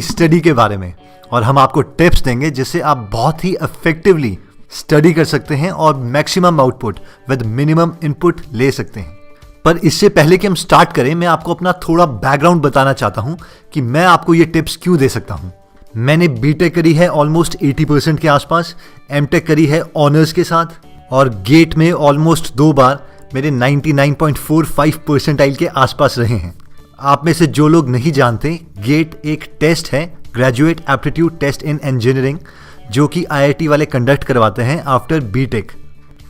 Study के बारे में, और हम आपको टिप्स देंगे जिससे आप बहुत ही इफेक्टिवली स्टडी कर सकते हैं और maximum output with minimum input ले सकते हैं। पर इससे पहले कि हम स्टार्ट करें, मैं आपको अपना थोड़ा बैकग्राउंड बताना चाहता हूं कि मैं आपको ये टिप्स क्यों दे सकता हूं। मैंने बीटेक करी है ऑलमोस्ट 80% के आसपास, एमटेक करी है ऑनर्स के साथ, और गेट में ऑलमोस्ट 2 बार मेरे 99.45 परसेंटाइल के आसपास रहे हैं। आप में से जो लोग नहीं जानते, गेट एक टेस्ट है, graduate aptitude test in engineering, जो कि आईआईटी वाले कंडक्ट करवाते हैं after BTech.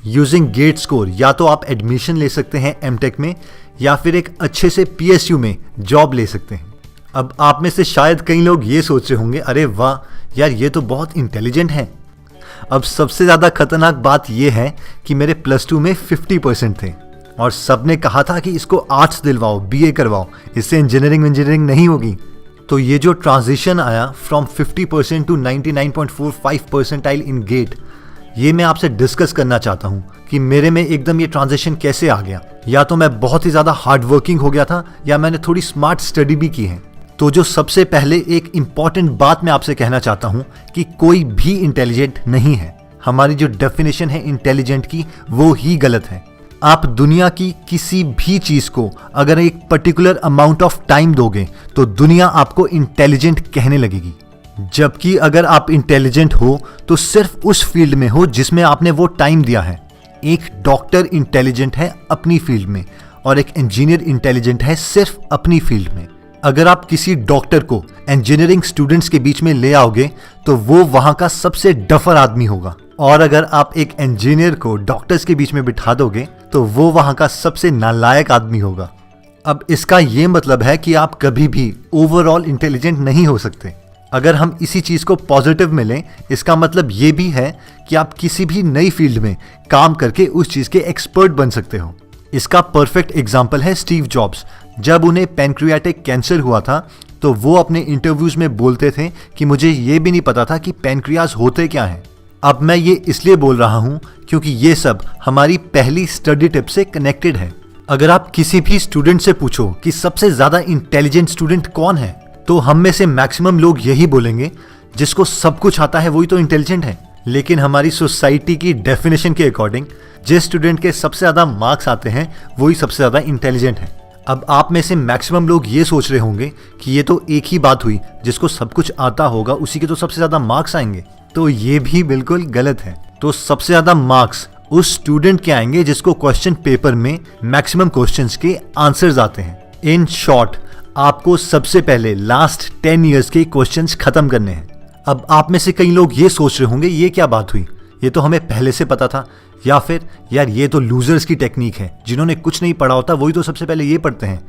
Using GATE score या तो आप एडमिशन ले सकते हैं एमटेक में, या फिर एक अच्छे से पीएसयू में जॉब ले सकते हैं। अब आप में से शायद कई लोग ये सोच रहे होंगे, अरे वाह यार, ये तो बहुत इंटेलिजेंट है। अब सबसे ज़्यादा खतरनाक बात यह है कि मेरे +2 में 50% थे और सबने कहा था कि इसको आर्ट्स दिलवाओ, बीए करवाओ, इससे इंजीनियरिंग नहीं होगी। तो ये जो ट्रांजिशन आया from 50% to 99.45 percentile in GATE, ये मैं आपसे डिस्कस करना चाहता हूँ कि मेरे में एकदम ये ट्रांजिशन कैसे आ गया। या तो मैं बहुत ही ज़्यादा हार्ड वर्किंग हो गया था, या मैंने थोड़ी स्मार्ट स्टडी भी की है। तो जो सबसे पहले एक इम्पॉर्टेंट बात मैं आपसे कहना चाहता हूं कि कोई भी इंटेलिजेंट नहीं है। हमारी जो डेफिनेशन है इंटेलिजेंट की, वो ही गलत है। आप दुनिया की किसी भी चीज को अगर एक पर्टिकुलर अमाउंट ऑफ टाइम दोगे तो दुनिया आपको इंटेलिजेंट कहने लगेगी। जबकि अगर आप इंटेलिजेंट हो तो सिर्फ उस फील्ड में हो जिसमें आपने वो टाइम दिया है। एक डॉक्टर इंटेलिजेंट है अपनी फील्ड में, और एक इंजीनियर इंटेलिजेंट है सिर्फ अपनी फील्ड में। अगर आप किसी डॉक्टर को इंजीनियरिंग स्टूडेंट्स के बीच में ले आओगे तो वो वहां का सबसे डफर आदमी होगा, और अगर आप एक इंजीनियर को डॉक्टर्स के बीच में बिठा दोगे तो वो वहां का सबसे नालायक आदमी होगा। अब इसका ये मतलब है कि आप कभी भी ओवरऑल इंटेलिजेंट नहीं हो सकते। अगर हम इसी चीज को पॉजिटिव में लें, इसका मतलब ये भी है कि आप किसी भी नई फील्ड में काम करके उस चीज के एक्सपर्ट बन सकते हो। इसका परफेक्ट एग्जाम्पल है स्टीव जॉब्स। जब उन्हें पैनक्रियाटिक कैंसर हुआ था तो वो अपने इंटरव्यूज में बोलते थे कि मुझे ये भी नहीं पता था कि पैनक्रियाज होते क्या हैं। अब मैं ये इसलिए बोल रहा हूँ क्योंकि ये सब हमारी पहली स्टडी टिप से कनेक्टेड है। अगर आप किसी भी स्टूडेंट से पूछो कि सबसे ज्यादा इंटेलिजेंट स्टूडेंट कौन है, तो हम में से मैक्सिमम लोग यही बोलेंगे, जिसको सब कुछ आता है वही तो इंटेलिजेंट है। लेकिन हमारी सोसाइटी की डेफिनेशन के अकॉर्डिंग जिस स्टूडेंट के सबसे ज्यादा मार्क्स आते हैं वही सबसे ज्यादा इंटेलिजेंट है। अब आप में से मैक्सिमम लोग ये सोच रहे होंगे कि ये तो एक ही बात हुई, जिसको सब कुछ आता होगा उसी के तो सबसे ज्यादा मार्क्स आएंगे। तो ये भी बिल्कुल गलत है। तो सबसे ज्यादा मार्क्स उस स्टूडेंट के आएंगे जिसको क्वेश्चन पेपर में मैक्सिमम क्वेश्चंस के आंसर्स आते हैं। इन शॉर्ट, आपको सबसे पहले लास्ट 10 ईयर्स के क्वेश्चंस खत्म करने हैं। अब आप में से कई लोग ये सोच रहे होंगे, ये क्या बात हुई, ये तो हमें पहले से पता था, या फिर यार ये तो लूजर्स की टेक्निक है, जिन्होंने कुछ नहीं पढ़ा होता वही तो सबसे पहले ये पढ़ते हैं।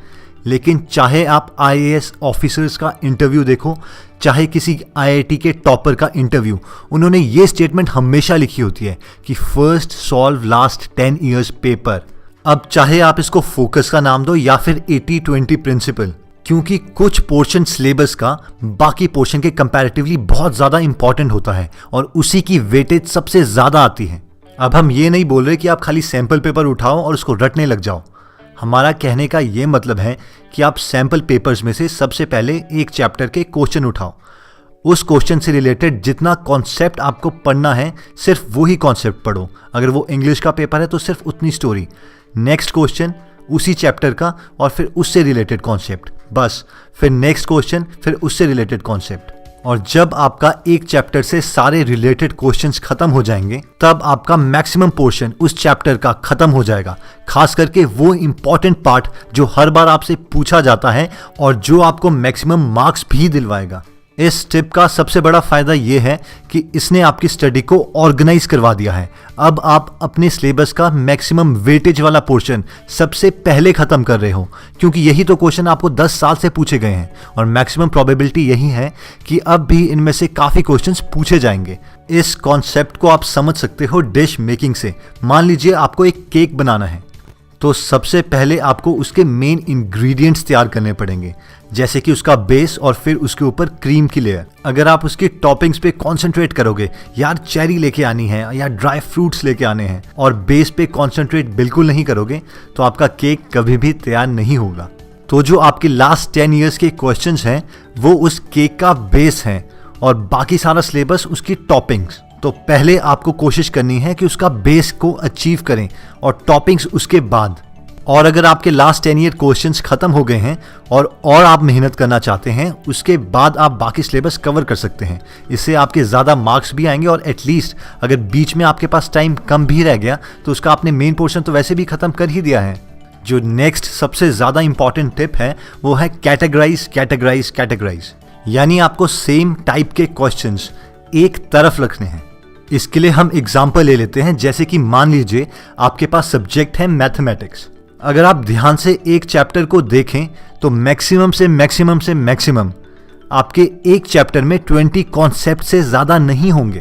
लेकिन चाहे आप आईएएस ऑफिसर्स का इंटरव्यू देखो, चाहे किसी आईआईटी के टॉपर का इंटरव्यू, उन्होंने ये स्टेटमेंट हमेशा लिखी होती है कि first solve last 10 years paper. अब चाहे आप इसको फोकस का नाम दो या फिर 80-20 प्रिंसिपल, क्योंकि कुछ पोर्शन सिलेबस का बाकी पोर्शन के कंपैरेटिवली बहुत ज्यादा इंपॉर्टेंट होता है और उसी की वेटेज सबसे ज्यादा आती है। अब हम ये नहीं बोल रहे कि आप खाली सैंपल पेपर उठाओ और उसको रटने लग जाओ। हमारा कहने का ये मतलब है कि आप सैंपल पेपर्स में से सबसे पहले एक चैप्टर के क्वेश्चन उठाओ। उस क्वेश्चन से रिलेटेड जितना कॉन्सेप्ट आपको पढ़ना है, सिर्फ वही कॉन्सेप्ट पढ़ो। अगर वो इंग्लिश का पेपर है तो सिर्फ उतनी स्टोरी, नेक्स्ट क्वेश्चन उसी चैप्टर का और फिर उससे रिलेटेड कॉन्सेप्ट, बस। फिर नेक्स्ट क्वेश्चन, फिर उससे रिलेटेड कॉन्सेप्ट। और जब आपका एक चैप्टर से सारे रिलेटेड क्वेश्चंस खत्म हो जाएंगे, तब आपका मैक्सिमम पोर्शन उस चैप्टर का खत्म हो जाएगा। खास करके वो इंपॉर्टेंट पार्ट जो हर बार आपसे पूछा जाता है और जो आपको मैक्सिमम मार्क्स भी दिलवाएगा। इस टिप का सबसे बड़ा फायदा यह है कि इसने आपकी स्टडी को ऑर्गेनाइज करवा दिया है। अब आप अपने सिलेबस का मैक्सिमम वेटेज वाला पोर्शन सबसे पहले खत्म कर रहे हो, क्योंकि यही तो क्वेश्चन आपको 10 साल से पूछे गए हैं और मैक्सिमम प्रोबेबिलिटी यही है कि अब भी इनमें से काफी क्वेश्चंस पूछे जाएंगे। इस कॉन्सेप्ट को आप समझ सकते हो डिश मेकिंग से। मान लीजिए आपको एक केक बनाना है, तो सबसे पहले आपको उसके मेन इंग्रेडिएंट्स तैयार करने पड़ेंगे, जैसे कि उसका बेस और फिर उसके ऊपर क्रीम की लेयर। अगर आप उसकी टॉपिंग्स पे कंसंट्रेट करोगे, यार चेरी लेके आनी है या ड्राई फ्रूट्स लेके आने हैं, और बेस पे कंसंट्रेट बिल्कुल नहीं करोगे, तो आपका केक कभी भी तैयार नहीं होगा। तो जो आपके लास्ट 10 ईयर्स के क्वेश्चंस हैं वो उस केक का बेस है और बाकी सारा सिलेबस उसकी टॉपिंग्स। तो पहले आपको कोशिश करनी है कि उसका बेस को अचीव करें और टॉपिंग्स उसके बाद। और अगर आपके लास्ट 10 ईयर क्वेश्चंस खत्म हो गए हैं और आप मेहनत करना चाहते हैं, उसके बाद आप बाकी सिलेबस कवर कर सकते हैं। इससे आपके ज़्यादा मार्क्स भी आएंगे और एटलीस्ट अगर बीच में आपके पास टाइम कम भी रह गया तो उसका आपने मेन पोर्शन तो वैसे भी खत्म कर ही दिया है। जो नेक्स्ट सबसे ज़्यादा इंपॉर्टेंट टिप है वो है कैटेगराइज कैटेगराइज कैटेगराइज, यानी आपको सेम टाइप के क्वेश्चंस एक तरफ रखने हैं। इसके लिए हम एग्जाम्पल ले लेते हैं, जैसे कि मान लीजिए आपके पास सब्जेक्ट है मैथमेटिक्स। अगर आप ध्यान से एक चैप्टर को देखें तो मैक्सिमम से मैक्सिमम आपके एक चैप्टर में 20 कॉन्सेप्ट से ज़्यादा नहीं होंगे।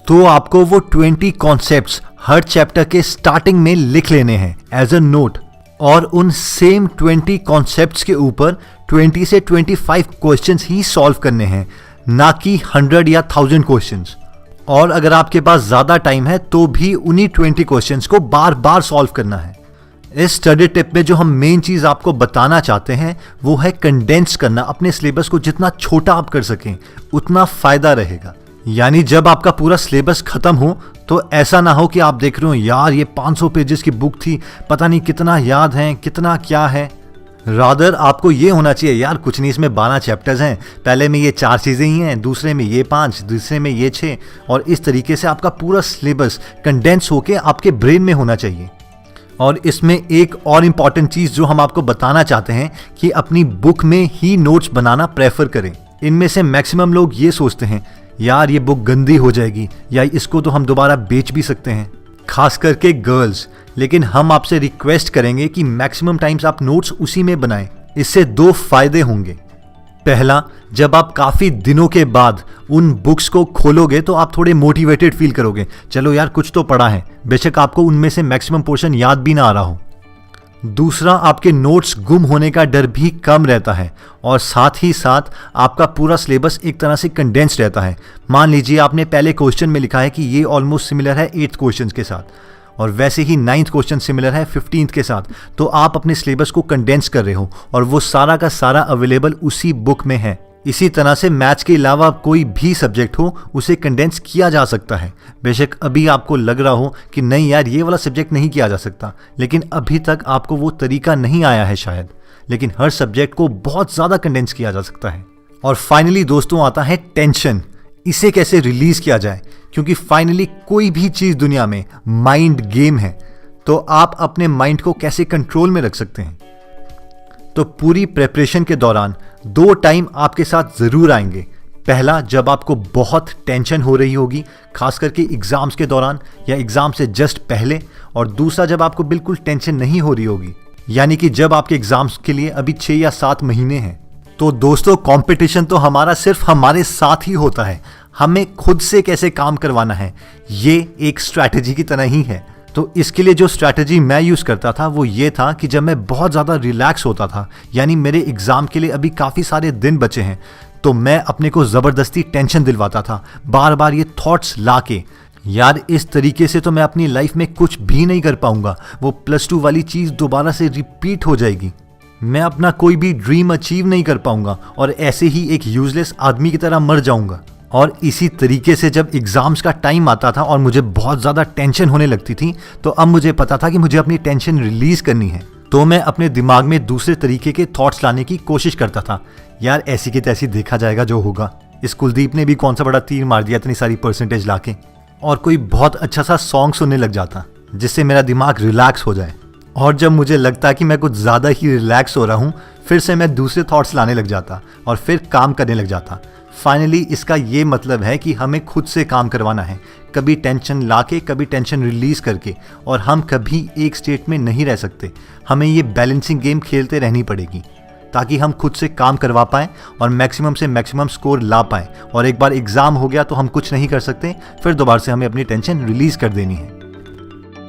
तो आपको वो 20 कॉन्सेप्ट्स हर चैप्टर के स्टार्टिंग में लिख लेने हैं एज अ नोट, और उन सेम 20 कॉन्सेप्ट्स के ऊपर 20 से 25 क्वेश्चंस ही सॉल्व करने हैं, ना कि 100 या 1000 क्वेश्चंस। और अगर आपके पास ज़्यादा टाइम है तो भी उन्हीं 20 क्वेश्चंस को बार बार सॉल्व करना है। इस स्टडी टिप में जो हम मेन चीज़ आपको बताना चाहते हैं वो है कंडेंस करना। अपने सिलेबस को जितना छोटा आप कर सकें उतना फ़ायदा रहेगा। यानी जब आपका पूरा सिलेबस खत्म हो तो ऐसा ना हो कि आप देख रहे हो यार ये 500 पेजेस की बुक थी, पता नहीं कितना याद है, कितना क्या है। रादर आपको ये होना चाहिए यार कुछ नहीं, इसमें 12 चैप्टर्स हैं, पहले में ये 4 चीज़ें ही हैं, दूसरे में ये 5, दूसरे में ये 6, और इस तरीके से आपका पूरा सिलेबस कंडेंस होके आपके ब्रेन में होना चाहिए। और इसमें एक और इम्पॉर्टेंट चीज़ जो हम आपको बताना चाहते हैं कि अपनी बुक में ही नोट्स बनाना प्रेफर करें। इनमें से मैक्सिमम लोग ये सोचते हैं यार ये बुक गंदी हो जाएगी या इसको तो हम दोबारा बेच भी सकते हैं, खास करके गर्ल्स। लेकिन हम आपसे रिक्वेस्ट करेंगे कि मैक्सिमम टाइम्स आप नोट्स उसी में बनाएं। इससे 2 फायदे होंगे। पहला, जब आप काफ़ी दिनों के बाद उन बुक्स को खोलोगे तो आप थोड़े मोटिवेटेड फील करोगे, चलो यार कुछ तो पढ़ा है, बेशक आपको उनमें से मैक्सिमम पोर्शन याद भी ना आ रहा हो। दूसरा, आपके नोट्स गुम होने का डर भी कम रहता है और साथ ही साथ आपका पूरा सिलेबस एक तरह से कंडेंस्ड रहता है। मान लीजिए आपने पहले क्वेश्चन में लिखा है कि ये ऑलमोस्ट सिमिलर है 8th क्वेश्चन के साथ, और वैसे ही 9th क्वेश्चन सिमिलर है 15th के साथ, तो आप अपने सिलेबस को कंडेंस कर रहे हो और वो सारा का सारा अवेलेबल उसी बुक में है। इसी तरह से मैथ्स के अलावा कोई भी सब्जेक्ट हो उसे कंडेंस किया जा सकता है। बेशक अभी आपको लग रहा हो कि नहीं यार ये वाला सब्जेक्ट नहीं किया जा सकता, लेकिन अभी तक आपको वो तरीका नहीं आया है शायद, लेकिन हर सब्जेक्ट को बहुत ज़्यादा कंडेंस किया जा सकता है। और फाइनली दोस्तों आता है टेंशन। इसे कैसे रिलीज किया जाए, क्योंकि फाइनली कोई भी चीज़ दुनिया में माइंड गेम है, तो आप अपने माइंड को कैसे कंट्रोल में रख सकते हैं। तो पूरी प्रेपरेशन के दौरान 2 टाइम आपके साथ ज़रूर आएंगे। पहला, जब आपको बहुत टेंशन हो रही होगी, खास करके एग्ज़ाम्स के दौरान या एग्ज़ाम से जस्ट पहले, और दूसरा जब आपको बिल्कुल टेंशन नहीं हो रही होगी, यानी कि जब आपके एग्ज़ाम्स के लिए अभी 6 या 7 महीने हैं। तो दोस्तों कंपटीशन तो हमारा सिर्फ हमारे साथ ही होता है, हमें खुद से कैसे काम करवाना है ये एक स्ट्रैटेजी की तरह ही है। तो इसके लिए जो स्ट्रैटेजी मैं यूज़ करता था वो ये था कि जब मैं बहुत ज़्यादा रिलैक्स होता था, यानी मेरे एग्ज़ाम के लिए अभी काफ़ी सारे दिन बचे हैं, तो मैं अपने को ज़बरदस्ती टेंशन दिलवाता था, बार बार ये थॉट्स ला के यार इस तरीके से तो मैं अपनी लाइफ में कुछ भी नहीं कर पाऊंगा, वो +2 वाली चीज़ दोबारा से रिपीट हो जाएगी, मैं अपना कोई भी ड्रीम अचीव नहीं कर पाऊंगा और ऐसे ही एक यूजलेस आदमी की तरह मर जाऊंगा। और इसी तरीके से जब एग्ज़ाम्स का टाइम आता था और मुझे बहुत ज़्यादा टेंशन होने लगती थी, तो अब मुझे पता था कि मुझे अपनी टेंशन रिलीज़ करनी है। तो मैं अपने दिमाग में दूसरे तरीके के थॉट्स लाने की कोशिश करता था। यार ऐसी की तैसी देखा जाएगा जो होगा, इस कुलदीप ने भी कौन सा बड़ा तीर मार दिया इतनी सारी परसेंटेज लाके, और कोई बहुत अच्छा सा सॉन्ग सुनने लग जाता जिससे मेरा दिमाग रिलैक्स हो जाए। और जब मुझे लगता कि मैं कुछ ज़्यादा ही रिलैक्स हो रहा हूँ, फिर से मैं दूसरे थॉट्स लाने लग जाता और फिर काम करने लग जाता। फाइनली इसका ये मतलब है कि हमें खुद से काम करवाना है, कभी टेंशन लाके कभी टेंशन रिलीज़ करके, और हम कभी एक स्टेट में नहीं रह सकते। हमें ये बैलेंसिंग गेम खेलते रहनी पड़ेगी ताकि हम खुद से काम करवा पाएँ और मैक्सिमम से मैक्सिमम स्कोर ला पाएँ। और एक बार एग्ज़ाम हो गया तो हम कुछ नहीं कर सकते, फिर दोबारा से हमें अपनी टेंशन रिलीज़ कर देनी है।